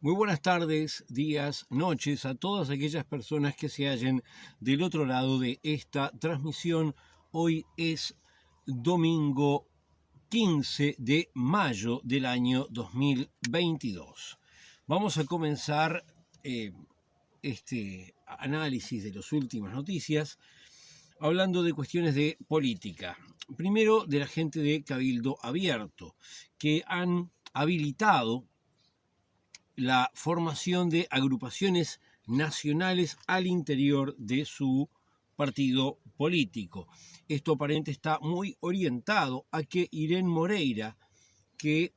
Muy buenas tardes, días, noches a todas aquellas personas que se hallen del otro lado de esta transmisión. Hoy es domingo 15 de mayo del año 2022. Vamos a comenzar este análisis de las últimas noticias hablando de cuestiones de política. Primero, de la gente de Cabildo Abierto, que han habilitado la formación de agrupaciones nacionales al interior de su partido político. Esto aparentemente está muy orientado a que Irén Moreira, que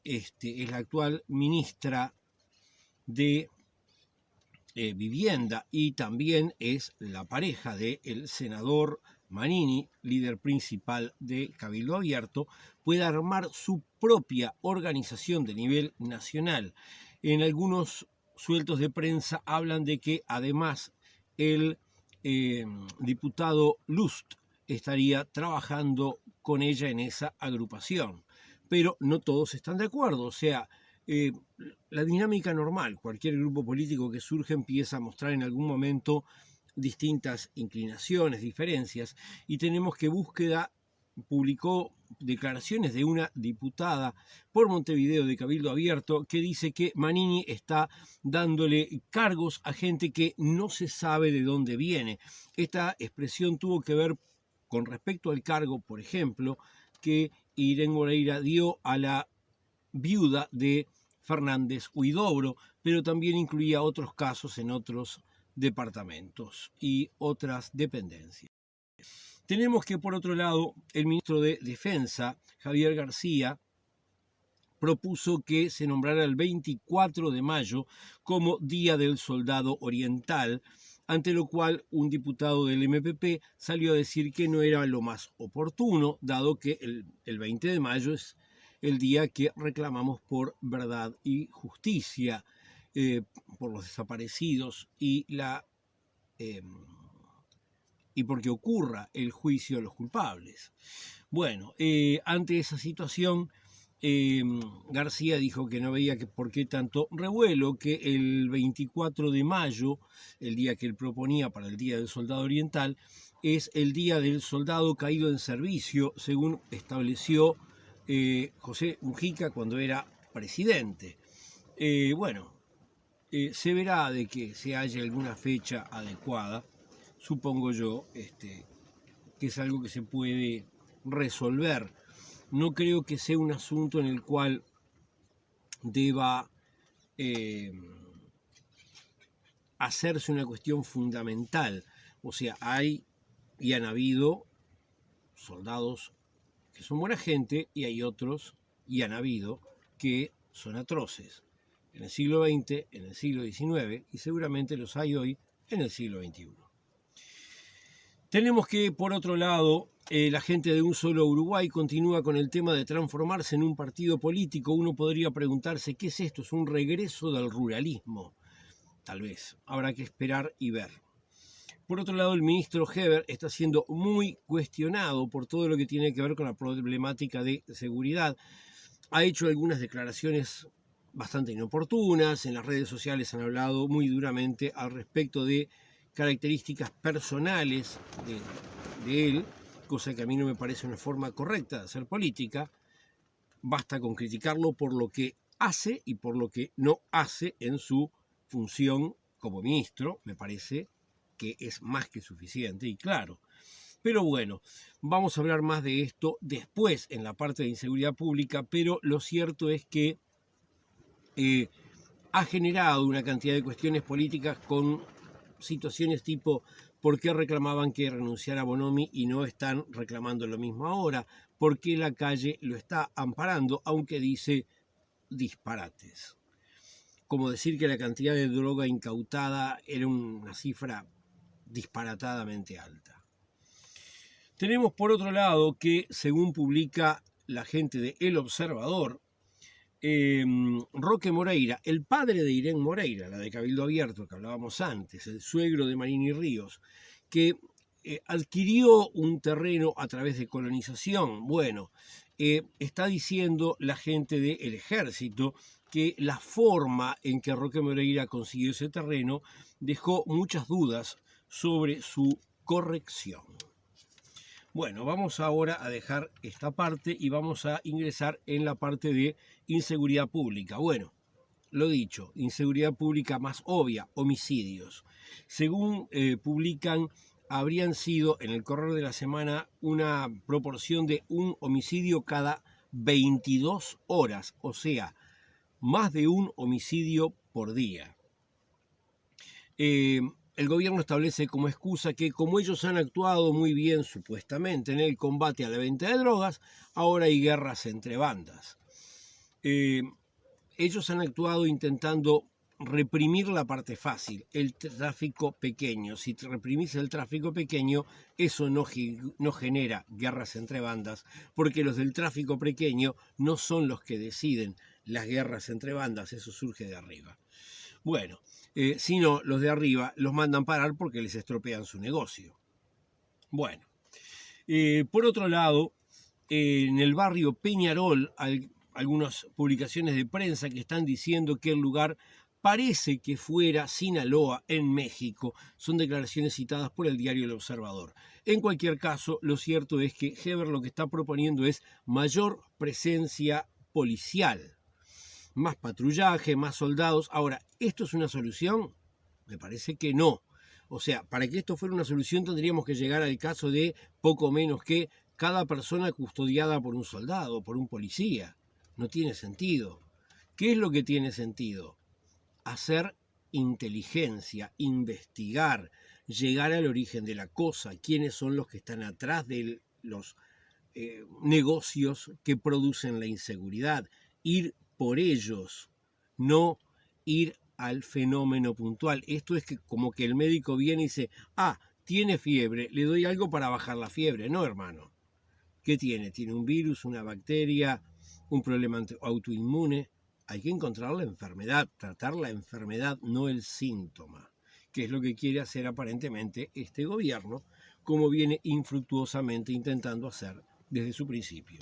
es la actual ministra de Vivienda y también es la pareja del senador Manini, líder principal de Cabildo Abierto, pueda armar su propia organización de nivel nacional. En algunos sueltos de prensa hablan de que además el diputado Lust estaría trabajando con ella en esa agrupación, pero no todos están de acuerdo. O sea, la dinámica normal, cualquier grupo político que surge empieza a mostrar en algún momento distintas inclinaciones, diferencias, y tenemos que Búsqueda publicó declaraciones de una diputada por Montevideo de Cabildo Abierto que dice que Manini está dándole cargos a gente que no se sabe de dónde viene. Esta expresión tuvo que ver con respecto al cargo, por ejemplo, que Irén Moreira dio a la viuda de Fernández Huidobro, pero también incluía otros casos en otros departamentos y otras dependencias. Tenemos que, por otro lado, el ministro de Defensa, Javier García, propuso que se nombrara el 24 de mayo como Día del Soldado Oriental, ante lo cual un diputado del MPP salió a decir que no era lo más oportuno, dado que el 20 de mayo es el día que reclamamos por verdad y justicia, por los desaparecidos y porque ocurra el juicio a los culpables. Bueno, ante esa situación, García dijo que no veía por qué tanto revuelo, que el 24 de mayo, el día que él proponía para el Día del Soldado Oriental, es el Día del Soldado Caído en Servicio, según estableció José Mujica cuando era presidente. Se verá de que se haya alguna fecha adecuada, supongo yo, que es algo que se puede resolver. No creo que sea un asunto en el cual deba hacerse una cuestión fundamental. O sea, hay y han habido soldados que son buena gente y hay otros, y han habido, que son atroces. En el siglo XX, en el siglo XIX, y seguramente los hay hoy en el siglo XXI. Tenemos que, por otro lado, la gente de Un Solo Uruguay continúa con el tema de transformarse en un partido político. Uno podría preguntarse, ¿qué es esto? ¿Es un regreso del ruralismo? Tal vez. Habrá que esperar y ver. Por otro lado, el ministro Heber está siendo muy cuestionado por todo lo que tiene que ver con la problemática de seguridad. Ha hecho algunas declaraciones bastante inoportunas. En las redes sociales han hablado muy duramente al respecto de características personales de él, cosa que a mí no me parece una forma correcta de hacer política. Basta con criticarlo por lo que hace y por lo que no hace en su función como ministro. Me parece que es más que suficiente y claro. Pero bueno, vamos a hablar más de esto después en la parte de inseguridad pública, pero lo cierto es que ha generado una cantidad de cuestiones políticas con situaciones tipo ¿por qué reclamaban que renunciara Bonomi y no están reclamando lo mismo ahora? ¿Por qué la calle lo está amparando, aunque dice disparates? Como decir que la cantidad de droga incautada era una cifra disparatadamente alta. Tenemos por otro lado que, según publica la gente de El Observador, Roque Moreira, el padre de Irén Moreira, la de Cabildo Abierto que hablábamos antes, el suegro de Manini Ríos, que adquirió un terreno a través de colonización. Bueno, está diciendo la gente del ejército que la forma en que Roque Moreira consiguió ese terreno dejó muchas dudas sobre su corrección. Bueno, vamos ahora a dejar esta parte y vamos a ingresar en la parte de inseguridad pública. Bueno, lo dicho, inseguridad pública más obvia, homicidios. Según publican, habrían sido en el correr de la semana una proporción de un homicidio cada 22 horas, o sea, más de un homicidio por día. El gobierno establece como excusa que como ellos han actuado muy bien supuestamente en el combate a la venta de drogas, ahora hay guerras entre bandas. Ellos han actuado intentando reprimir la parte fácil, el tráfico pequeño. Si reprimís el tráfico pequeño, eso no genera guerras entre bandas, porque los del tráfico pequeño no son los que deciden las guerras entre bandas, eso surge de arriba. Bueno, sino los de arriba los mandan parar porque les estropean su negocio. Bueno, por otro lado, en el barrio Peñarol hay algunas publicaciones de prensa que están diciendo que el lugar parece que fuera Sinaloa en México. Son declaraciones citadas por el diario El Observador. En cualquier caso, lo cierto es que Heber lo que está proponiendo es mayor presencia policial, más patrullaje, más soldados. Ahora, ¿esto es una solución? Me parece que no. O sea, para que esto fuera una solución tendríamos que llegar al caso de poco menos que cada persona custodiada por un soldado, por un policía. No tiene sentido. ¿Qué es lo que tiene sentido? Hacer inteligencia, investigar, llegar al origen de la cosa, quiénes son los que están atrás de los negocios que producen la inseguridad, ir por ellos, no ir al fenómeno puntual. Esto es que como que el médico viene y dice, tiene fiebre, le doy algo para bajar la fiebre. No, hermano. ¿Qué tiene? ¿Tiene un virus, una bacteria, un problema autoinmune? Hay que encontrar la enfermedad, tratar la enfermedad, no el síntoma, que es lo que quiere hacer aparentemente este gobierno, como viene infructuosamente intentando hacer desde su principio.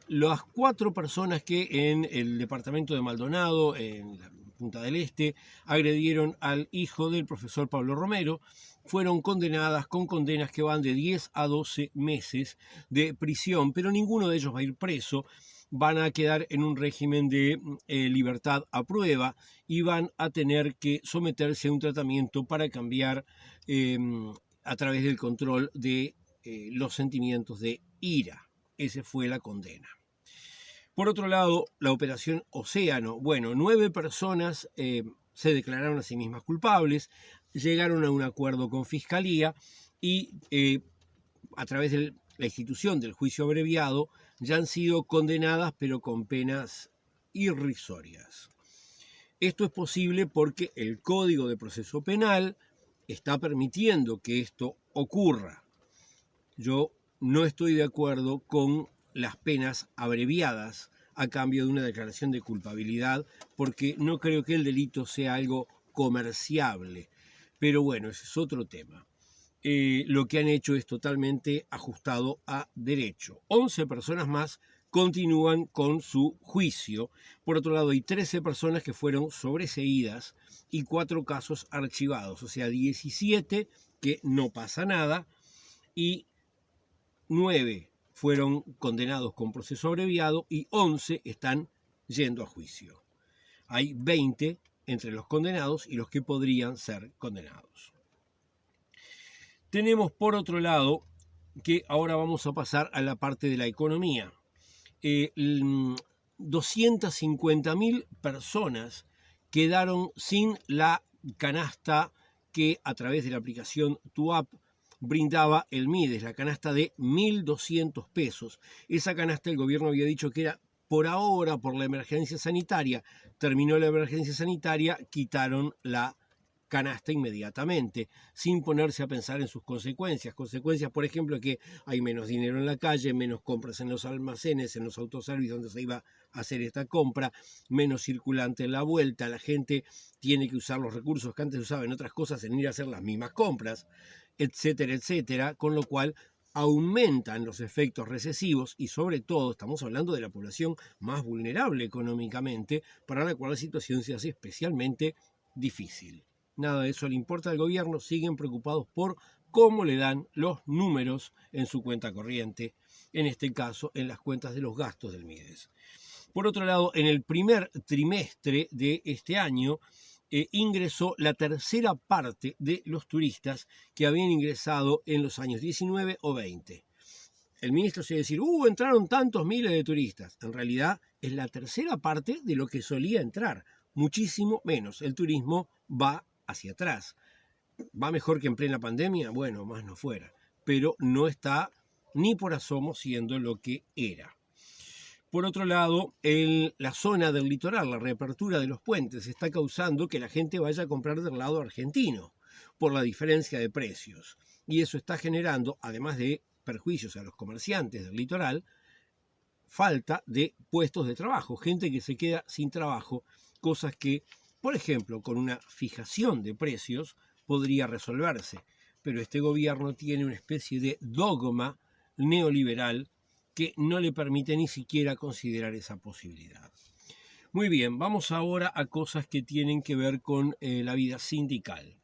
Las 4 personas que en el departamento de Maldonado, en la Punta del Este, agredieron al hijo del profesor Pablo Romero, fueron condenadas con condenas que van de 10 a 12 meses de prisión, pero ninguno de ellos va a ir preso, van a quedar en un régimen de libertad a prueba y van a tener que someterse a un tratamiento para cambiar a través del control de los sentimientos de ira. Esa fue la condena. Por otro lado, la operación Océano. Bueno, 9 personas se declararon a sí mismas culpables, llegaron a un acuerdo con Fiscalía y a través de la institución del juicio abreviado ya han sido condenadas, pero con penas irrisorias. Esto es posible porque el Código de Proceso Penal está permitiendo que esto ocurra. Yo no estoy de acuerdo con las penas abreviadas a cambio de una declaración de culpabilidad, porque no creo que el delito sea algo comerciable. Pero bueno, ese es otro tema. Lo que han hecho es totalmente ajustado a derecho. 11 personas más continúan con su juicio. Por otro lado, hay 13 personas que fueron sobreseídas y 4 casos archivados, o sea, 17 que no pasa nada y 9 fueron condenados con proceso abreviado y 11 están yendo a juicio. Hay 20 entre los condenados y los que podrían ser condenados. Tenemos por otro lado que ahora vamos a pasar a la parte de la economía. 250.000 personas quedaron sin la canasta que a través de la aplicación TuApp brindaba el Mides, la canasta de 1.200 pesos. Esa canasta el gobierno había dicho que era por ahora, por la emergencia sanitaria. Terminó la emergencia sanitaria, quitaron la canasta inmediatamente, sin ponerse a pensar en sus consecuencias. Consecuencias, por ejemplo, que hay menos dinero en la calle, menos compras en los almacenes, en los autoservicios donde se iba a hacer esta compra, menos circulante en la vuelta, la gente tiene que usar los recursos que antes usaba en otras cosas en ir a hacer las mismas compras, etcétera, etcétera, con lo cual aumentan los efectos recesivos y sobre todo estamos hablando de la población más vulnerable económicamente, para la cual la situación se hace especialmente difícil. Nada de eso le importa al gobierno, siguen preocupados por cómo le dan los números en su cuenta corriente, en este caso en las cuentas de los gastos del MIDES. Por otro lado, en el primer trimestre de este año ingresó la tercera parte de los turistas que habían ingresado en los años 19 o 20. El ministro se decir, entraron tantos miles de turistas. En realidad es la tercera parte de lo que solía entrar, muchísimo menos. El turismo va hacia atrás. ¿Va mejor que en plena pandemia? Bueno, más no fuera. Pero no está ni por asomo siendo lo que era. Por otro lado, la zona del litoral, la reapertura de los puentes, está causando que la gente vaya a comprar del lado argentino por la diferencia de precios. Y eso está generando, además de perjuicios a los comerciantes del litoral, falta de puestos de trabajo, gente que se queda sin trabajo, cosas que, por ejemplo, con una fijación de precios podría resolverse. Pero este gobierno tiene una especie de dogma neoliberal que no le permite ni siquiera considerar esa posibilidad. Muy bien, vamos ahora a cosas que tienen que ver con la vida sindical.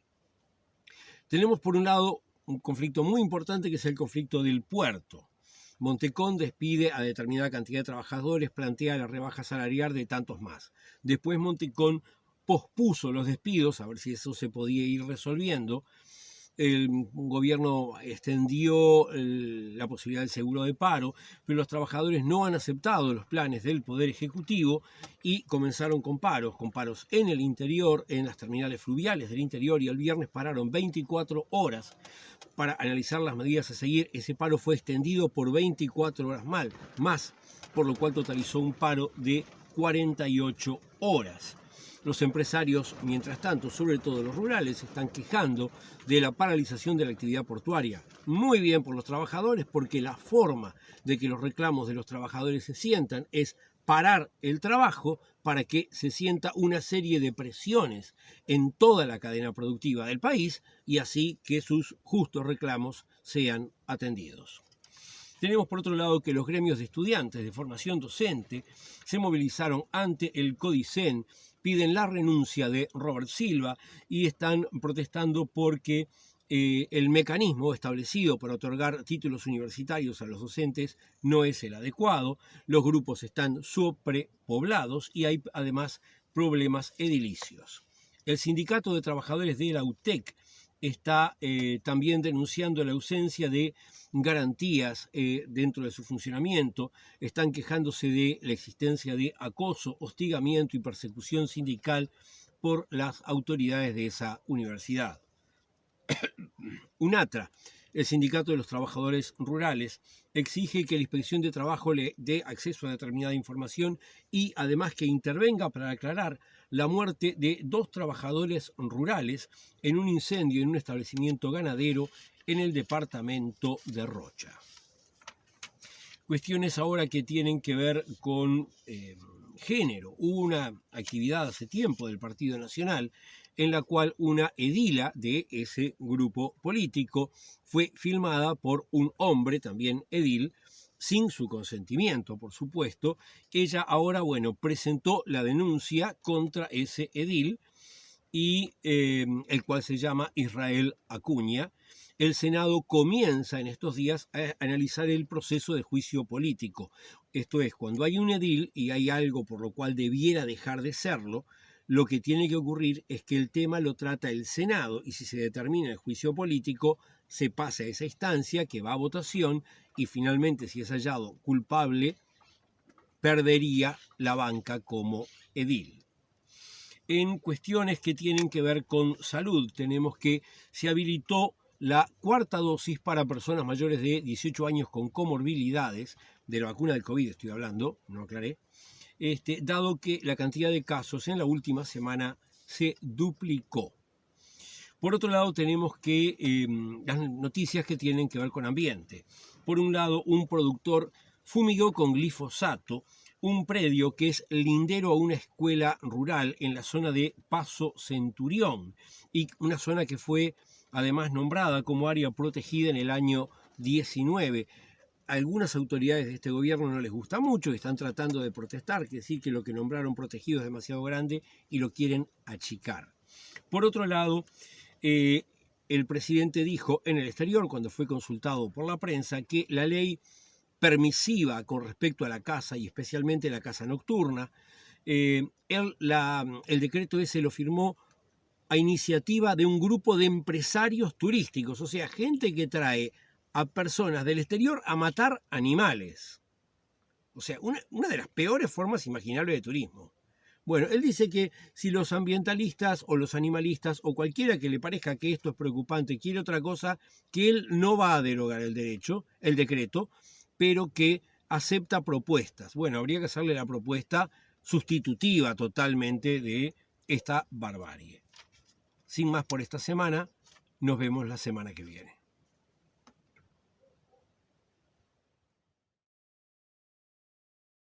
Tenemos por un lado un conflicto muy importante que es el conflicto del puerto. Montecón despide a determinada cantidad de trabajadores, plantea la rebaja salarial de tantos más. Después Montecón pospuso los despidos, a ver si eso se podía ir resolviendo. El gobierno extendió la posibilidad del seguro de paro, pero los trabajadores no han aceptado los planes del Poder Ejecutivo y comenzaron con paros en el interior, en las terminales fluviales del interior, y el viernes pararon 24 horas para analizar las medidas a seguir. Ese paro fue extendido por 24 horas más, por lo cual totalizó un paro de 48 horas. Los empresarios, mientras tanto, sobre todo los rurales, se están quejando de la paralización de la actividad portuaria. Muy bien por los trabajadores, porque la forma de que los reclamos de los trabajadores se sientan es parar el trabajo para que se sienta una serie de presiones en toda la cadena productiva del país y así que sus justos reclamos sean atendidos. Tenemos por otro lado que los gremios de estudiantes de formación docente se movilizaron ante el Codicen, piden la renuncia de Robert Silva y están protestando porque el mecanismo establecido para otorgar títulos universitarios a los docentes no es el adecuado, los grupos están sobrepoblados y hay además problemas edilicios. El sindicato de trabajadores de la UTEC está también denunciando la ausencia de garantías dentro de su funcionamiento, están quejándose de la existencia de acoso, hostigamiento y persecución sindical por las autoridades de esa universidad. UNATRA, el Sindicato de los Trabajadores Rurales, exige que la Inspección de Trabajo le dé acceso a determinada información y además que intervenga para aclarar la muerte de 2 trabajadores rurales en un incendio en un establecimiento ganadero en el departamento de Rocha. Cuestiones ahora que tienen que ver con género. Hubo una actividad hace tiempo del Partido Nacional en la cual una edila de ese grupo político fue filmada por un hombre, también edil, sin su consentimiento, por supuesto. Ella ahora, presentó la denuncia contra ese edil, y el cual se llama Israel Acuña. El Senado comienza en estos días a analizar el proceso de juicio político. Esto es, cuando hay un edil y hay algo por lo cual debiera dejar de serlo, lo que tiene que ocurrir es que el tema lo trata el Senado y si se determina el juicio político, se pasa a esa instancia que va a votación y finalmente, si es hallado culpable, perdería la banca como edil. En cuestiones que tienen que ver con salud, tenemos que se habilitó la 4ª dosis para personas mayores de 18 años con comorbilidades, de la vacuna del COVID estoy hablando, no aclaré, dado que la cantidad de casos en la última semana se duplicó. Por otro lado, tenemos que las noticias que tienen que ver con ambiente. Por un lado, un productor fumigó con glifosato un predio que es lindero a una escuela rural en la zona de Paso Centurión, y una zona que fue además nombrada como área protegida en el año COVID-19. Algunas autoridades de este gobierno no les gusta mucho y están tratando de protestar, que decir que lo que nombraron protegido es demasiado grande y lo quieren achicar. Por otro lado, el presidente dijo en el exterior, cuando fue consultado por la prensa, que la ley permisiva con respecto a la caza y especialmente la caza nocturna, el decreto ese lo firmó a iniciativa de un grupo de empresarios turísticos, o sea, gente que trae a personas del exterior a matar animales. O sea, una de las peores formas imaginables de turismo. Bueno, él dice que si los ambientalistas o los animalistas o cualquiera que le parezca que esto es preocupante quiere otra cosa, que él no va a derogar el decreto, pero que acepta propuestas. Bueno, habría que hacerle la propuesta sustitutiva totalmente de esta barbarie. Sin más por esta semana, nos vemos la semana que viene.